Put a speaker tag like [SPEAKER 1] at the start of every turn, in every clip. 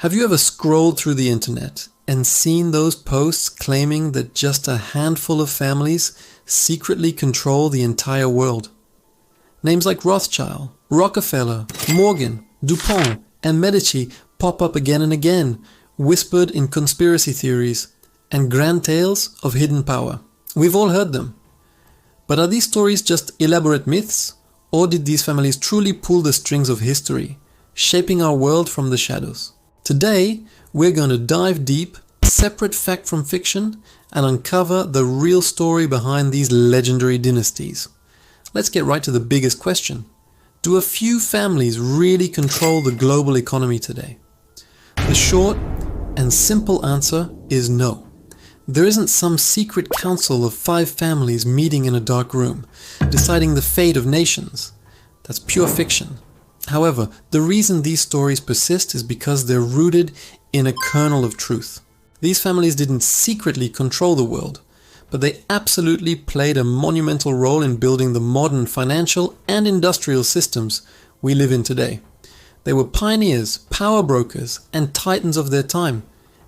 [SPEAKER 1] Have you ever scrolled through the internet and seen those posts claiming that just a handful of families secretly control the entire world? Names like Rothschild, Rockefeller, Morgan, DuPont, and Medici pop up again and again, whispered in conspiracy theories and grand tales of hidden power. We've all heard them. But are these stories just elaborate myths, or did these families truly pull the strings of history, shaping our world from the shadows? Today, we're going to dive deep, separate fact from fiction, and uncover the real story behind these legendary dynasties. Let's get right to the biggest question. Do a few families really control the global economy today? The short and simple answer is no. There isn't some secret council of 5 families meeting in a dark room, deciding the fate of nations. That's pure fiction. However, the reason these stories persist is because they're rooted in a kernel of truth. These families didn't secretly control the world, but they absolutely played a monumental role in building the modern financial and industrial systems we live in today. They were pioneers, power brokers, and titans of their time,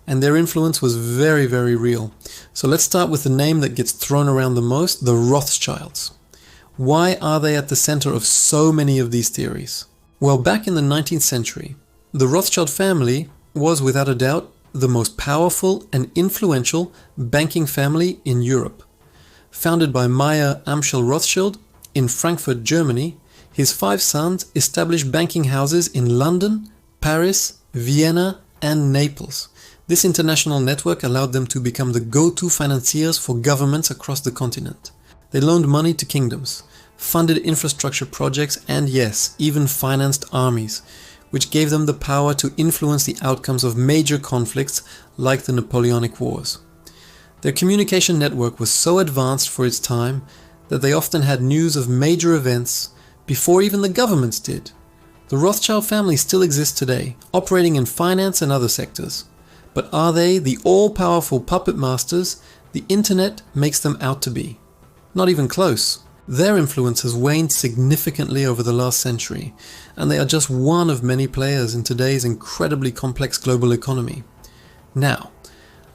[SPEAKER 1] and their influence was very, very real. So let's start with the name that gets thrown around the most, the Rothschilds. Why are they at the center of so many of these theories? Well, back in the 19th century, the Rothschild family was without a doubt the most powerful and influential banking family in Europe. Founded by Meyer Amschel Rothschild in Frankfurt, Germany, his 5 sons established banking houses in London, Paris, Vienna, and Naples. This international network allowed them to become the go-to financiers for governments across the continent. They loaned money to kingdoms, funded infrastructure projects, and yes, even financed armies, which gave them the power to influence the outcomes of major conflicts like the Napoleonic Wars. Their communication network was so advanced for its time that they often had news of major events before even the governments did. The Rothschild family still exists today, operating in finance and other sectors. But are they the all-powerful puppet masters the internet makes them out to be? Not even close. Their influence has waned significantly over the last century, and they are just one of many players in today's incredibly complex global economy. Now,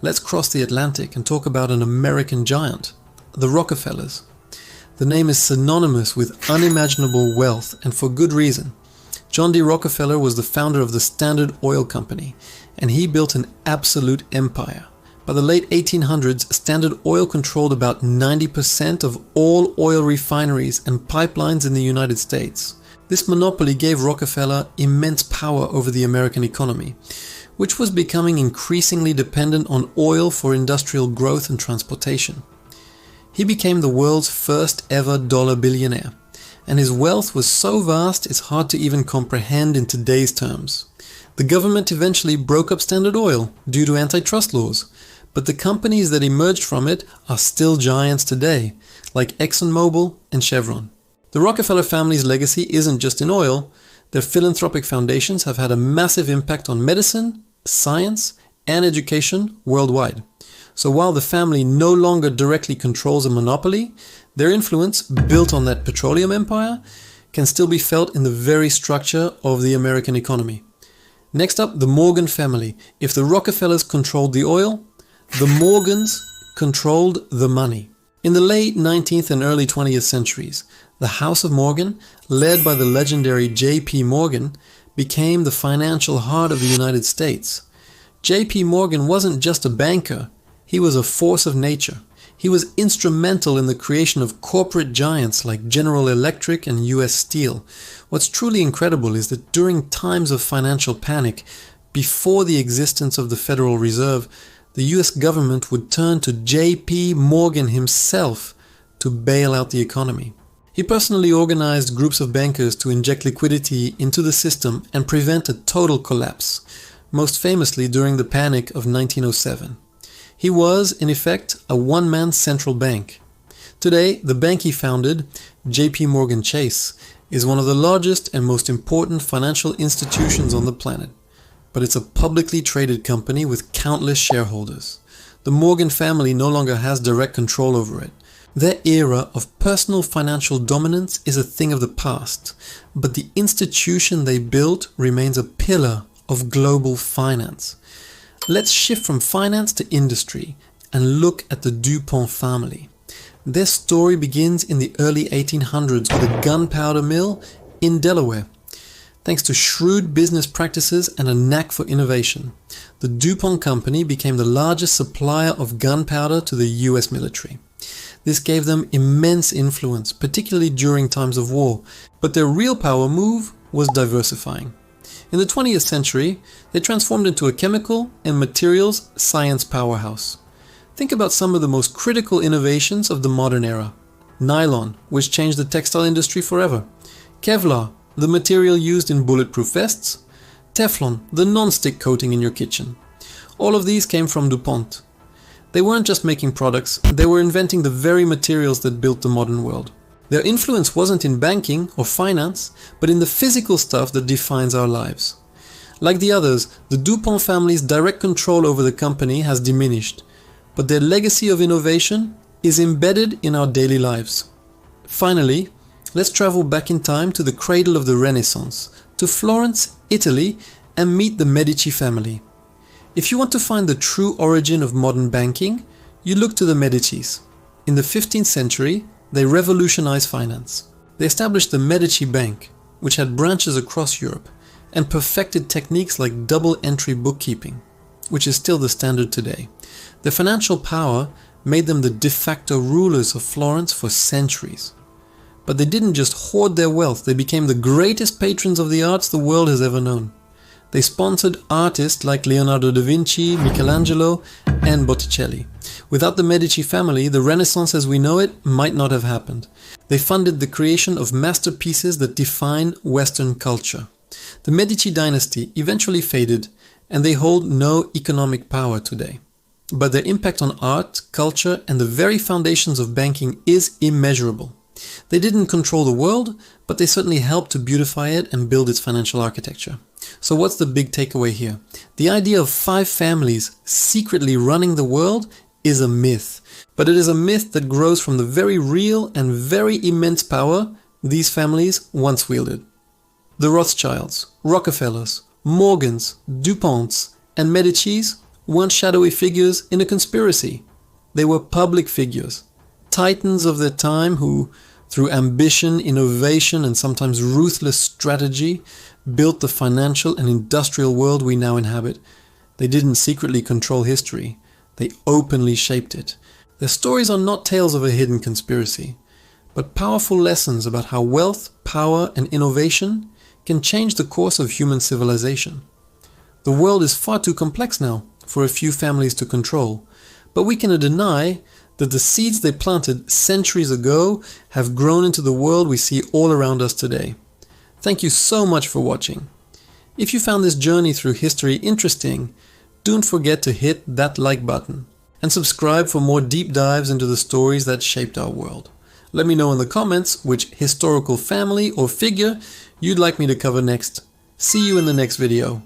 [SPEAKER 1] let's cross the Atlantic and talk about an American giant, the Rockefellers. The name is synonymous with unimaginable wealth, and for good reason. John D. Rockefeller was the founder of the Standard Oil Company, and he built an absolute empire. By the late 1800s, Standard Oil controlled about 90% of all oil refineries and pipelines in the United States. This monopoly gave Rockefeller immense power over the American economy, which was becoming increasingly dependent on oil for industrial growth and transportation. He became the world's first ever dollar billionaire, and his wealth was so vast it's hard to even comprehend in today's terms. The government eventually broke up Standard Oil due to antitrust laws, but the companies that emerged from it are still giants today, like ExxonMobil and Chevron. The Rockefeller family's legacy isn't just in oil. Their philanthropic foundations have had a massive impact on medicine, science, and education worldwide. So while the family no longer directly controls a monopoly, their influence, built on that petroleum empire, can still be felt in the very structure of the American economy. Next up, the Morgan family. If the Rockefellers controlled the oil, the Morgans controlled the money. In the late 19th and early 20th centuries, the House of Morgan, led by the legendary J.P. Morgan, became the financial heart of the United States. J.P. Morgan wasn't just a banker, he was a force of nature. He was instrumental in the creation of corporate giants like General Electric and US Steel. What's truly incredible is that during times of financial panic, before the existence of the Federal Reserve, the US government would turn to J.P. Morgan himself to bail out the economy. He personally organized groups of bankers to inject liquidity into the system and prevent a total collapse, most famously during the Panic of 1907. He was, in effect, a one-man central bank. Today, the bank he founded, J.P. Morgan Chase, is one of the largest and most important financial institutions on the planet. But it's a publicly traded company with countless shareholders. The Morgan family no longer has direct control over it. Their era of personal financial dominance is a thing of the past, but the institution they built remains a pillar of global finance. Let's shift from finance to industry and look at the DuPont family. Their story begins in the early 1800s with a gunpowder mill in Delaware. Thanks to shrewd business practices and a knack for innovation, the DuPont company became the largest supplier of gunpowder to the US military. This gave them immense influence, particularly during times of war, but their real power move was diversifying. In the 20th century, they transformed into a chemical and materials science powerhouse. Think about some of the most critical innovations of the modern era. Nylon, which changed the textile industry forever. Kevlar, the material used in bulletproof vests. Teflon, the non-stick coating in your kitchen. All of these came from DuPont. They weren't just making products, they were inventing the very materials that built the modern world. Their influence wasn't in banking or finance, but in the physical stuff that defines our lives. Like the others, the DuPont family's direct control over the company has diminished, but their legacy of innovation is embedded in our daily lives. Finally, let's travel back in time to the cradle of the Renaissance, to Florence, Italy, and meet the Medici family. If you want to find the true origin of modern banking, you look to the Medicis. In the 15th century, they revolutionized finance. They established the Medici Bank, which had branches across Europe, and perfected techniques like double-entry bookkeeping, which is still the standard today. Their financial power made them the de facto rulers of Florence for centuries. But they didn't just hoard their wealth, they became the greatest patrons of the arts the world has ever known. They sponsored artists like Leonardo da Vinci, Michelangelo, and Botticelli. Without the Medici family, the Renaissance as we know it might not have happened. They funded the creation of masterpieces that define Western culture. The Medici dynasty eventually faded, and they hold no economic power today. But their impact on art, culture, and the very foundations of banking is immeasurable. They didn't control the world, but they certainly helped to beautify it and build its financial architecture. So what's the big takeaway here? The idea of 5 families secretly running the world is a myth, but it is a myth that grows from the very real and very immense power these families once wielded. The Rothschilds, Rockefellers, Morgans, DuPonts, and Medicis weren't shadowy figures in a conspiracy. They were public figures, titans of their time who, through ambition, innovation, and sometimes ruthless strategy, built the financial and industrial world we now inhabit. They didn't secretly control history. They openly shaped it. Their stories are not tales of a hidden conspiracy, but powerful lessons about how wealth, power, and innovation can change the course of human civilization. The world is far too complex now for a few families to control, but we cannot deny that the seeds they planted centuries ago have grown into the world we see all around us today. Thank you so much for watching. If you found this journey through history interesting, don't forget to hit that like button and subscribe for more deep dives into the stories that shaped our world. Let me know in the comments which historical family or figure you'd like me to cover next. See you in the next video.